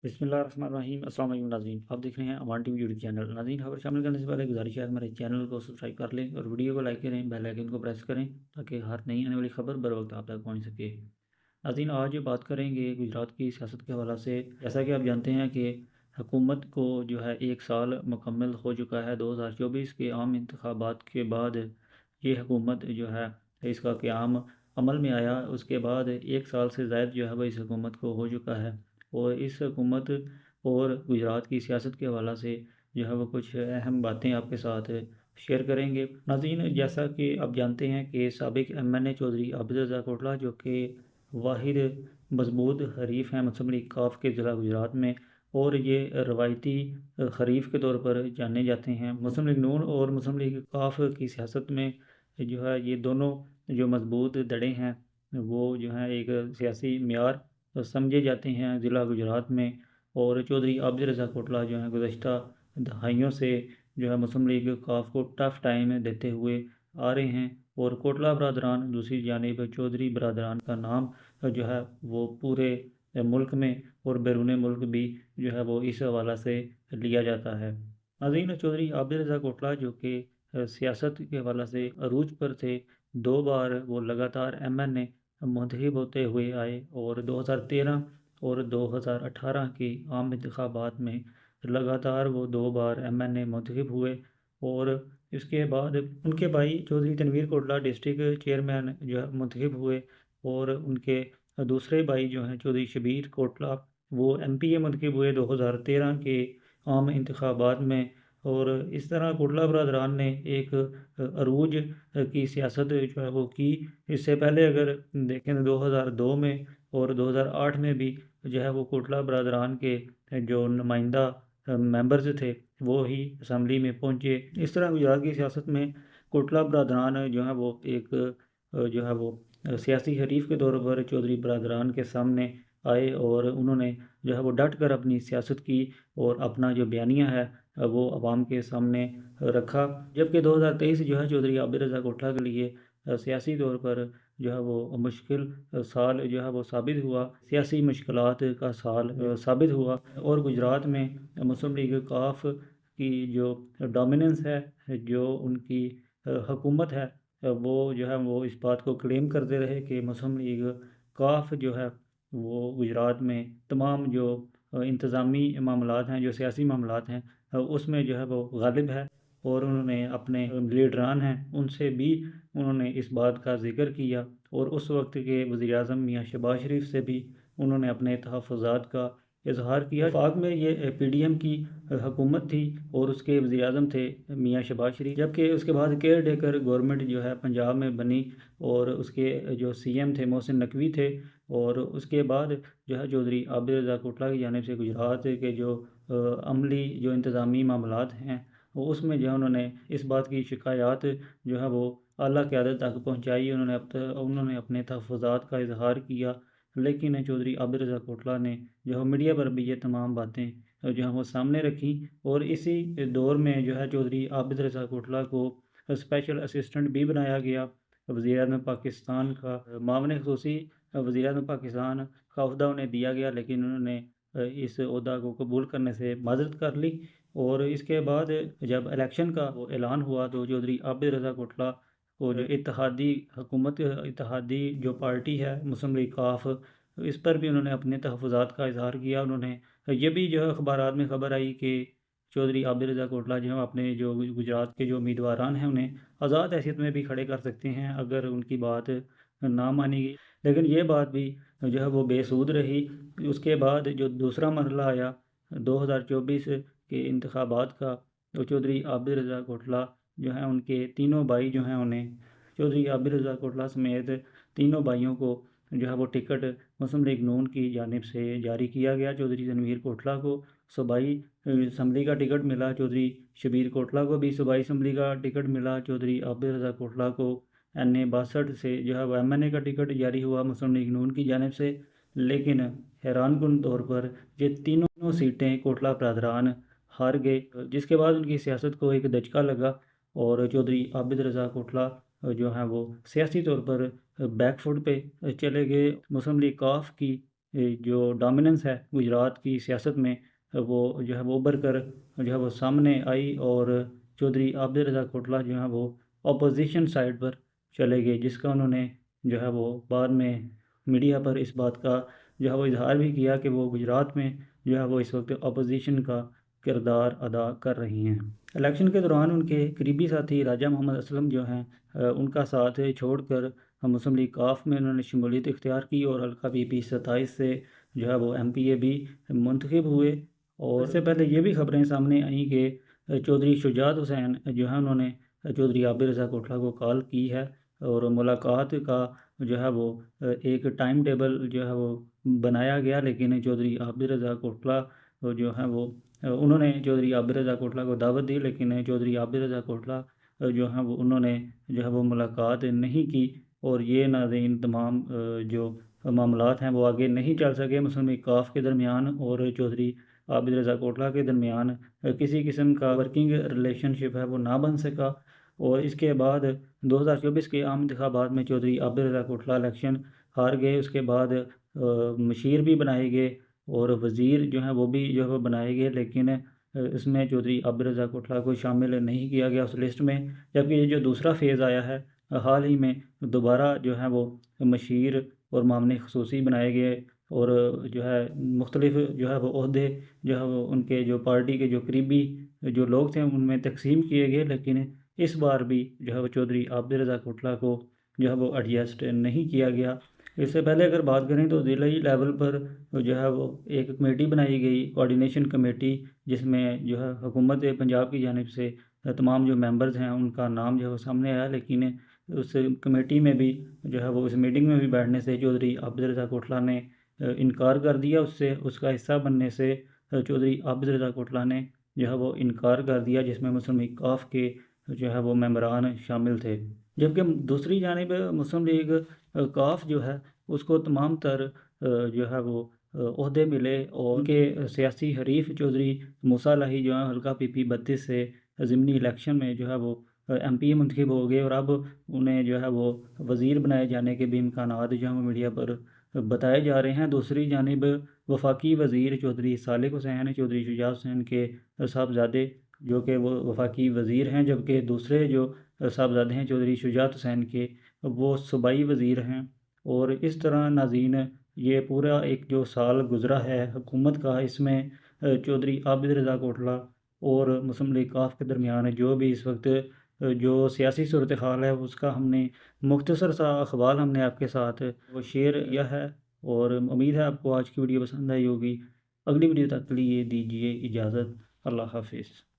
बिस्मिल्लाहिर्रहमानिर्रहीम। अस्सलाम वालेकुम नाज़रीन, आप देख रहे हैं अमान टीवी यूट्यूब चैनल। नाज़रीन, खबर शामिल करने से पहले गुजारिश है हमारे चैनल को सब्सक्राइब कर लें और वीडियो को लाइक करें, बेल आइकन को प्रेस करें ताकि हर नई आने वाली खबर बर वक्त आप तक पहुँच सके। नाज़रीन, आज बात करेंगे गुजरात की सियासत के हवाले से। जैसा कि आप जानते हैं कि हुकूमत को जो है 1 साल मुकम्मल हो चुका है। 2024 के आम इंतखाबात के बाद ये हुकूमत जो है इसका क़याम अमल में आया। उसके बाद 1 साल से ज़ायद जो है वह इस हुकूमत को हो चुका है और इस हुकूमत और गुजरात की सियासत के हवाले से जो है वो कुछ अहम बातें आपके साथ शेयर करेंगे। नाज़रीन, जैसा कि आप जानते हैं कि साबिक MNA चौधरी आबिद रज़ा कोटला, जो कि वाहिद मजबूत हरीफ हैं मुस्लिम लीग काफ के ज़िला गुजरात में, और ये रवायती हरीफ के तौर पर जाने जाते हैं। मुस्लिम लीग नून और मुस्लिम लीग काफ की सियासत में जो है ये दोनों जो मजबूत धड़े हैं वो जो है एक सियासी मेयार समझे जाते हैं ज़िला गुजरात में। और चौधरी आबिद रज़ा कोटला जो है गुज़श्ता दहाइयों से जो है मुस्लिम लीग काफ को टफ़ टाइम देते हुए आ रहे हैं। और कोटला बरदरान, दूसरी जानिब चौधरी बरदरान का नाम जो है वो पूरे मुल्क में और बैरून मुल्क भी जो है वो इस हवाला से लिया जाता है। नाज़रीन, चौधरी आबिद रज़ा कोटला जो कि सियासत के हवाला से अरूज पर थे, 2 बार वो लगातार MNA मुंतखब होते हुए आए और 2013 और 2018 की आम इंतखाबात में लगातार वो 2 बार MNA मुंतखब हुए। और इसके बाद उनके भाई चौधरी तनवीर कोटला डिस्ट्रिक्ट चेयरमैन जो है मुंतखब हुए और उनके दूसरे भाई जो हैं चौधरी शबीर कोटला वो MPA मुंतखब हुए 2013 के आम इंतखाबात में। और इस तरह कोटला बरदरान ने एक अरूज की सियासत जो है वो की। इससे पहले अगर देखें तो 2002 में और 2008 में भी जो है वो कोटला बरदरान के जो नुमाइंदा मेंबर्स थे वो ही असम्बली में पहुंचे। इस तरह गुजरात की सियासत में कोटला बरदरान जो है वो एक जो है वो सियासी हरीफ के तौर पर चौधरी बरदरान के सामने आए और उन्होंने जो है वो डट कर अपनी सियासत की और अपना जो बयानिया है वो आवाम के सामने रखा। जबकि 2023 जो है चौधरी आबिद रज़ा कोटला के लिए सियासी तौर पर जो है वो मुश्किल साल जो है वो साबित हुआ, सियासी मुश्किलात का साल साबित हुआ। और गुजरात में मुस्लिम लीग काफ की जो डोमिनेंस है, जो उनकी हुकूमत है, वो जो है वो इस बात को क्लेम करते रहे कि मुस्लिम लीग काफ जो है वो गुजरात में तमाम जो इंतज़ामी मामलात हैं, जो सियासी मामलात हैं, उसमें जो है वो गालिब है। और उन्होंने अपने लीडरान हैं उनसे भी उन्होंने इस बात का ज़िक्र किया और उस वक्त के वज़ीर आज़म मियाँ शहबाज शरीफ से भी उन्होंने अपने तहफ़्फ़ुज़ात का इजहार किया। वफाक में ये PDM की हुकूमत थी और उसके वज़ीर आज़म थे मियाँ शहबाज शरीफ। जबकि उसके बाद केयर टेकर गवर्नमेंट जो है पंजाब में बनी और उसके जो CM थे मोहसिन नकवी थे। और उसके बाद जो है चौधरी आबिद रज़ा कोटला की जानिब से गुजरात के जो अमली जो इंतज़ामी मामलात हैं वो उसमें जो है उन्होंने इस बात की शिकायत जो है वो आला क़यादत तक पहुँचाई। उन्होंने अपने तहफ़्फ़ुज़ात का इजहार किया। लेकिन चौधरी आबिद रज़ा कोटला ने जो है मीडिया पर भी ये तमाम बातें जो है वो सामने रखी। और इसी दौर में जो है चौधरी आबिद रज़ा कोटला को स्पेशल असिस्टेंट भी बनाया गया वज़ीर आज़म पाकिस्तान का। मामले खसूसी वज़ीर आज़म पाकिस्तान का ओहदा उन्हें दिया गया, लेकिन उन्होंने इस ओहदा को कबूल करने से माज़रत कर ली। और इसके बाद जब इलेक्शन का वो ऐलान हुआ तो चौधरी आबिद रज़ा कोटला को जो इत्तेहादी हुकूमत, इत्तेहादी जो पार्टी है मुस्लिम लीग काफ, इस पर भी उन्होंने अपने तहफ़्फ़ुज़ात का इजहार किया। उन्होंने ये भी जो है अखबारात में ख़बर आई कि चौधरी आबिद रज़ा कोटला जो है अपने जो गुजरात के जो उम्मीदवारान हैं उन्हें आज़ाद हैसियत में भी खड़े कर सकते हैं अगर उनकी बात ना मानी गई। लेकिन ये बात भी जो है वो बेसूद रही। उसके बाद जो दूसरा मरहला आया 2024 के इंतखाबात का, तो चौधरी आबिद रज़ा कोटला जो हैं उनके तीनों भाई जो हैं उन्हें चौधरी आबिद रज़ा कोटला समेत तीनों भाइयों को जो है वो टिकट मुस्लिम लीग नून की जानिब से जारी किया गया। चौधरी तनवीर कोटला को सूबाई असम्बली का टिकट मिला, चौधरी शबीर कोटला को भी सूबाई असम्बली का टिकट मिला, चौधरी आबिद रज़ा कोटला को NA 62 से जो है वो MNA का टिकट जारी हुआ मुस्लिम लीग नून की जानिब से। लेकिन हैरानकुन तौर पर ये तीनों सीटें कोटला बरदरान हार गए, जिसके बाद उनकी सियासत को एक दचका लगा और चौधरी आबिद रज़ा कोटला जो हैं वो सियासी तौर पर बैकफुट पे चले गए। मुस्लिम लीग काफ की जो डोमिनेंस है गुजरात की सियासत में, वो जो है वो उभर कर जो है वो सामने आई, और चौधरी आबिद रज़ा कोटला जो है वो अपोजिशन साइड पर चले गए, जिसका उन्होंने जो है वो बाद में मीडिया पर इस बात का जो है वो इजहार भी किया कि वो गुजरात में जो है वो इस वक्त अपोजिशन का किरदार अदा कर रही हैं। इलेक्शन के दौरान उनके करीबी साथी राजा मोहम्मद असलम जो हैं उनका साथ छोड़कर मुस्लिम लीग काफ में उन्होंने शमूलियत इख्तियार की, और हल्का PP 27 से जो है वो MPA भी मुंतखब हुए। और इससे पहले ये भी खबरें सामने आई कि चौधरी शुजात हुसैन जो है उन्होंने चौधरी आबिद रज़ा कोटला को कॉल की है, और मुलाकात का जो है वो एक टाइम टेबल जो है वो बनाया गया, लेकिन चौधरी आबिद रज़ा कोटला जो है वो उन्होंने चौधरी आबिद रज़ा कोटला को दावत दी, लेकिन चौधरी आबिद रज़ा कोटला जो है वो उन्होंने जो है वो मुलाकात नहीं की, और ये नाज़रीन तमाम जो मामलात हैं वो आगे नहीं चल सके मुस्लिम लीग काफ के दरमियान और चौधरी आबिद रज़ा कोटला के दरमियान किसी किस्म का वर्किंग रिलेशनशिप है वो ना बन सका। और इसके बाद 2024 के आम इंतखाबात में चौधरी आबिद रज़ा कोटला इलेक्शन हार गए। उसके बाद मशीर भी बनाए गए और वज़ीर जो हैं वो भी जो है वो बनाए गए, लेकिन इसमें चौधरी आबिद रज़ा कोटला को शामिल नहीं किया गया उस लिस्ट में। जबकि ये जो दूसरा फेज़ आया है हाल ही में, दोबारा जो है वो मशीर और मामले खसूसी बनाए गए, और जो है मुख्तलिफ जो है वो ओहदे जो है वो उनके जो पार्टी के जो करीबी जो लोग थे उनमें तकसीम किए गए, लेकिन इस बार भी जो है वो चौधरी आबिद रज़ा कोटला को जो है वो एडजस्ट नहीं किया गया। इससे पहले अगर बात करें तो ज़िलाई लेवल पर जो है वो एक कमेटी बनाई गई, कोऑर्डिनेशन कमेटी, जिसमें जो है हुकूमत पंजाब की जानिब से तमाम जो मेंबर्स हैं उनका नाम जो है वो सामने आया, लेकिन उस कमेटी में भी जो है वो उस मीटिंग में भी बैठने से चौधरी आबिद रज़ा कोटला ने इनकार कर दिया, उससे उसका हिस्सा बनने से चौधरी आबिद रज़ा कोटला ने जो है वो इनकार कर दिया, जिसमें मुस्लिम लीग काफ के जो है वो मेंबरान शामिल थे। जबकि दूसरी जानिब मुस्लिम लीग काफ जो है उसको तमाम तर जो है वो ओहदे मिले, और उनके सियासी हरीफ चौधरी मूसा लाही जो है हल्का PP 32 से ज़िमनी इलेक्शन में जो है वो MPA मुंतखब हो गए, और अब उन्हें जो है वो वज़ीर बनाए जाने के भी इम्कानात जो हैं वो मीडिया पर बताए जा रहे हैं। दूसरी जानिब वफाकी वज़ीर चौधरी सालिक हुसैन चौधरी शुजात हुसैन के साहबजादे जो कि वो वफाकी वज़ीर हैं, जबकि दूसरे जो साहबजादे हैं चौधरी शुजात हुसैन के वो सूबाई वज़ीर हैं। और इस तरह नाज़रीन ये पूरा एक जो साल गुज़रा है हुकूमत का, इसमें चौधरी आबिद रज़ा कोटला और मुस्लिम लीग काफ के दरमियान जो भी इस वक्त जो सियासी सूरत हाल है उसका हमने मुख्तसर सा अखबार हमने आपके साथ वो शेयर किया है, और उम्मीद है आपको आज की वीडियो पसंद आई होगी। अगली वीडियो तक के लिए दीजिए इजाज़त। अल्लाह हाफिज़।